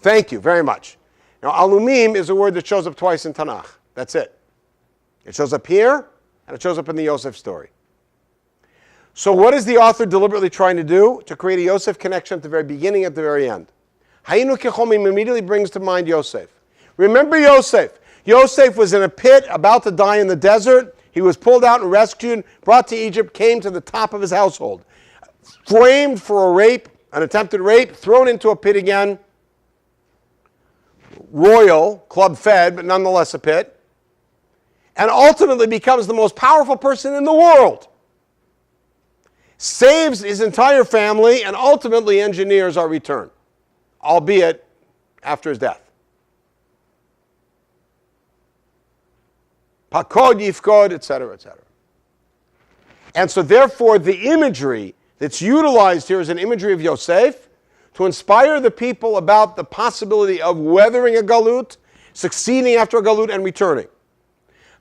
Thank you very much. Now, alumim is a word that shows up twice in Tanakh. That's it. It shows up here, and it shows up in the Yosef story. So what is the author deliberately trying to do? To create a Yosef connection at the very beginning, at the very end. Hayinu kechomim immediately brings to mind Yosef. Remember Yosef. Yosef was in a pit, about to die in the desert. He was pulled out and rescued, brought to Egypt, came to the top of his household. Framed for a rape, an attempted rape, thrown into a pit again. Royal, club fed, but nonetheless a pit. And ultimately becomes the most powerful person in the world. Saves his entire family and ultimately engineers our return, albeit after his death. Pakod, yifkod, etc., etc. And so therefore the imagery that's utilized here is an imagery of Yosef to inspire the people about the possibility of weathering a galut, succeeding after a galut, and returning.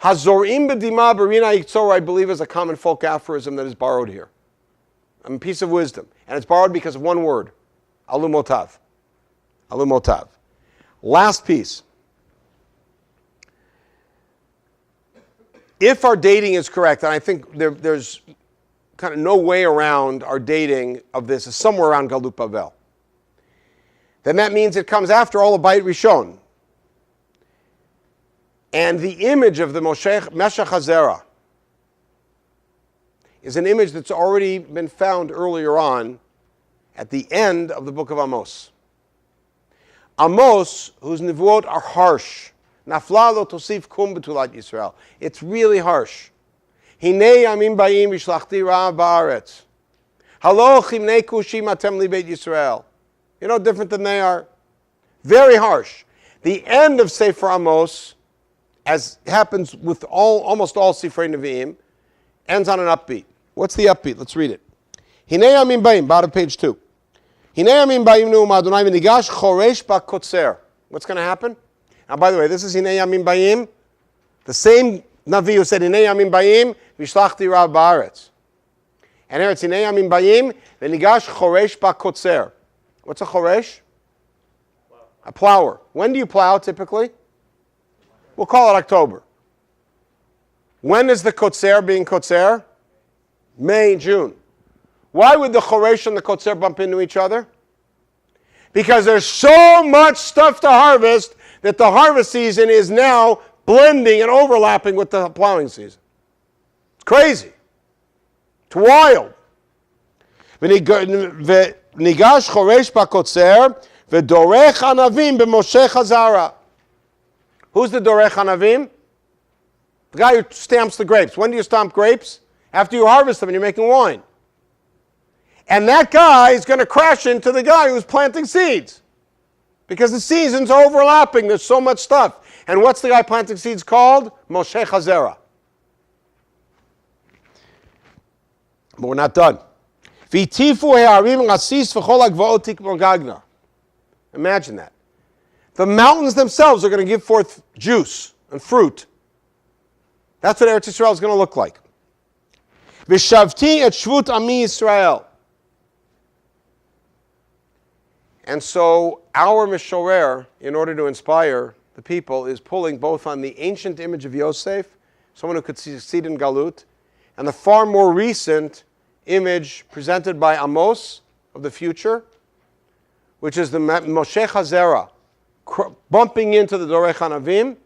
Hazorim b'dima barina yitzor, I believe, is a common folk aphorism that is borrowed here. A piece of wisdom. And it's borrowed because of one word. Alumotav. Alumotav. Last piece. If our dating is correct, and I think there's kind of no way around our dating of this, is somewhere around Galut Bavel, then that means it comes after all of Beit Rishon. And the image of the Meshech HaZerah is an image that's already been found earlier on at the end of the book of Amos. Amos, whose nevuot are harsh. Nafla lo tosif kum betulat Yisrael. It's really harsh. Hinei yamim bayim vishlachti ra ba'aretz. Halo chimnei kushim atem li beit Yisrael. You know, different than they are. Very harsh. The end of Sefer Amos, as happens with almost all Sifrei Nevi'im, ends on an upbeat. What's the upbeat? Let's read it. Hinei yamim bayim, bottom of page 2. Hinei yamim bayim ne'um Adonai v'nigash choresh ba'kotzer. What's going to happen? Now, by the way, this is Hinei Yamim Bayim, the same Navi who said Hinei Yamim Bayim Vishlachti Ra Ba'aretz. And here it's Hinei Yamim Bayim V'nigash Choresh Ba'kotzer. What's a choresh? A plower. When do you plow typically? We'll call it October. When is the kotzer being kotzer? May, June. Why would the choresh and the kotzer bump into each other? Because there's so much stuff to harvest that the harvest season is now blending and overlapping with the plowing season. It's crazy. It's wild. V'nigash choresh b'kotzer v'dorech anavim b'moshech hazara. Who's the dorech anavim? The guy who stamps the grapes. When do you stamp grapes? After you harvest them and you're making wine. And that guy is going to crash into the guy who's planting seeds. Because the seasons are overlapping. There's so much stuff. And what's the guy planting seeds called? Moshe Chazera. But we're not done. Imagine that. The mountains themselves are going to give forth juice and fruit. That's what Eretz Yisrael is going to look like. V'shavti et shvut ami Yisrael. And so our Mishorer, in order to inspire the people, is pulling both on the ancient image of Yosef, someone who could succeed in Galut, and the far more recent image presented by Amos of the future, which is the Moshe Chazera, bumping into the Dorech Hanavim,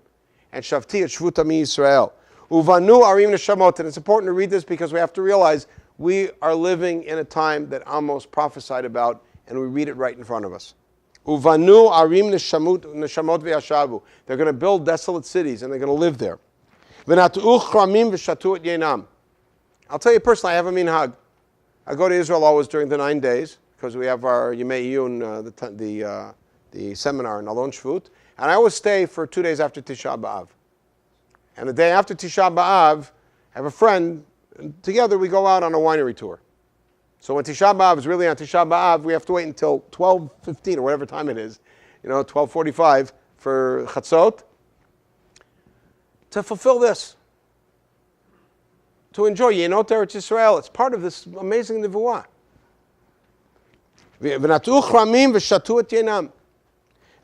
and Shavti et Shvut Ami Yisrael. Uvanu Arim Neshamot. And it's important to read this because we have to realize we are living in a time that Amos prophesied about, and we read it right in front of us. Uvanu arim neshamot v'yashavu. They're going to build desolate cities and they're going to live there. V'natu'uch chramim v'shatu et yenam. I'll tell you personally, I have a minhag. I go to Israel always during the 9 days, because we have our Yemei Iyun, the seminar in Alon Shvut. And I always stay for 2 days after Tisha B'Av. And the day after Tisha B'Av, I have a friend, and together we go out on a winery tour. So when Tisha B'Av is really on Tisha B'Av, we have to wait until 12:15 or whatever time it is, 12:45 for Chatzot, to fulfill this. To enjoy Yenot Eretz Yisrael. It's part of this amazing Nevuah. V'natu chramim v'shatu et yenam.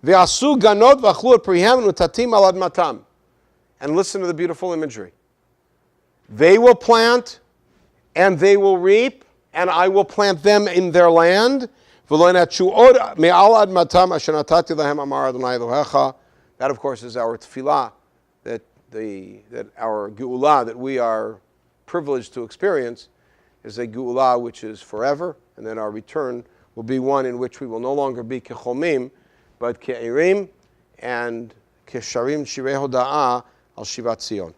V'asu ganot v'achlu et prihem v'tatim al admatam. And listen to the beautiful imagery. They will plant, and they will reap, and I will plant them in their land. That, of course, is our tefillah, that our geula that we are privileged to experience is a geula which is forever, and then our return will be one in which we will no longer be kechomim, but ke'irim and kesharim shirei hoda'ah al shivat Zion.